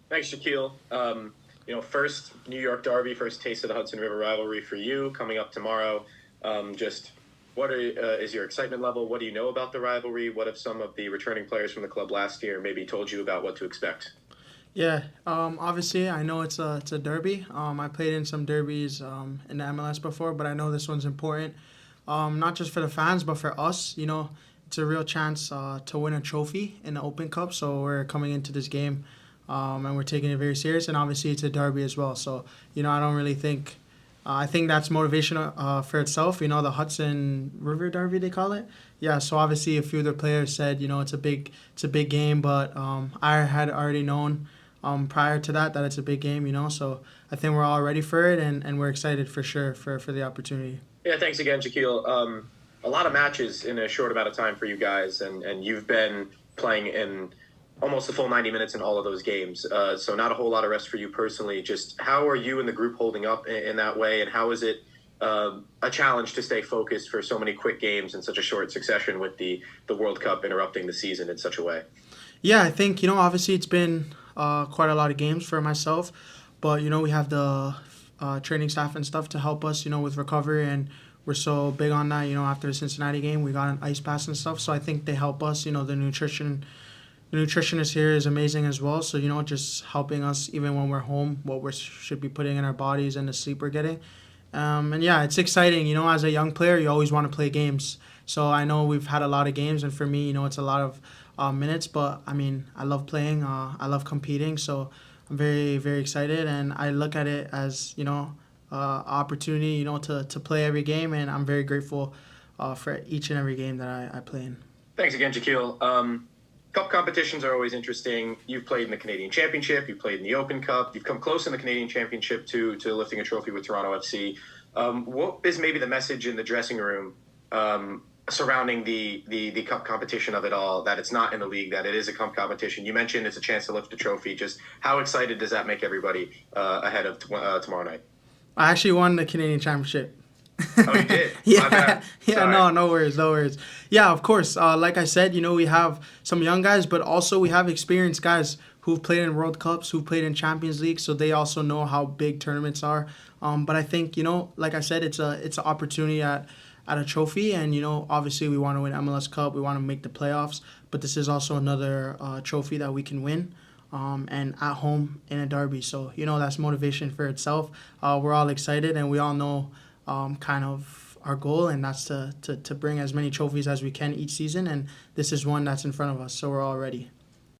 Thanks, Jahkeele. First New York Derby, first taste of the Hudson River rivalry for you coming up tomorrow. Just what is your excitement level? What do you know about the rivalry? What have some of the returning players from the club last year maybe told you about what to expect? Yeah, obviously I know it's a derby. I played in some derbies in the MLS before, but I know this one's important. Not just for the fans, but for us. It's a real chance to win a trophy in the Open Cup. So we're coming into this game, and we're taking it very serious. And obviously it's a derby as well. So I don't really think. I think that's motivational for itself. The Hudson River Derby they call it. Yeah. So obviously a few of the players said it's a big game, but I had already known prior to that it's a big game. So I think we're all ready for it, and we're excited for sure for the opportunity. Yeah, thanks again, Jahkeele. A lot of matches in a short amount of time for you guys, and you've been playing in almost the full 90 minutes in all of those games. So not a whole lot of rest for you personally. Just how are you and the group holding up in that way, and how is it a challenge to stay focused for so many quick games in such a short succession with the World Cup interrupting the season in such a way? Yeah, I think obviously it's been quite a lot of games for myself, but we have the training staff and stuff to help us with recovery, and we're so big on that. After the Cincinnati game, we got an ice pass and stuff, so I think they help us. The nutritionist here is amazing as well. So just helping us even when we're home, what we should be putting in our bodies and the sleep we're getting. And yeah, it's exciting. As a young player, you always want to play games. So I know we've had a lot of games, and for me, it's a lot of minutes. But I mean, I love playing. I love competing. So I'm very, very excited, and I look at it as opportunity, to play every game, and I'm very grateful for each and every game that I play in. Thanks again, Jahkeele. Cup competitions are always interesting. You've played in the Canadian Championship. You've played in the Open Cup. You've come close in the Canadian Championship to lifting a trophy with Toronto FC. What is maybe the message in the dressing room surrounding the cup competition of it all, that it's not in the league, that it is a cup competition? You mentioned it's a chance to lift a trophy. Just how excited does that make everybody ahead of tomorrow night? I actually won the Canadian Championship. Oh, you did? My Yeah, bad. yeah, Sorry. no, no worries, no worries. Yeah, of course. Like I said, we have some young guys, but also we have experienced guys who've played in World Cups, who've played in Champions League, so they also know how big tournaments are. But I think like I said, it's an opportunity at a trophy, and obviously we want to win MLS Cup, we want to make the playoffs, but this is also another trophy that we can win. And at home in a derby, so that's motivation for itself. We're all excited, and we all know kind of our goal, and that's to bring as many trophies as we can each season. And this is one that's in front of us, so we're all ready.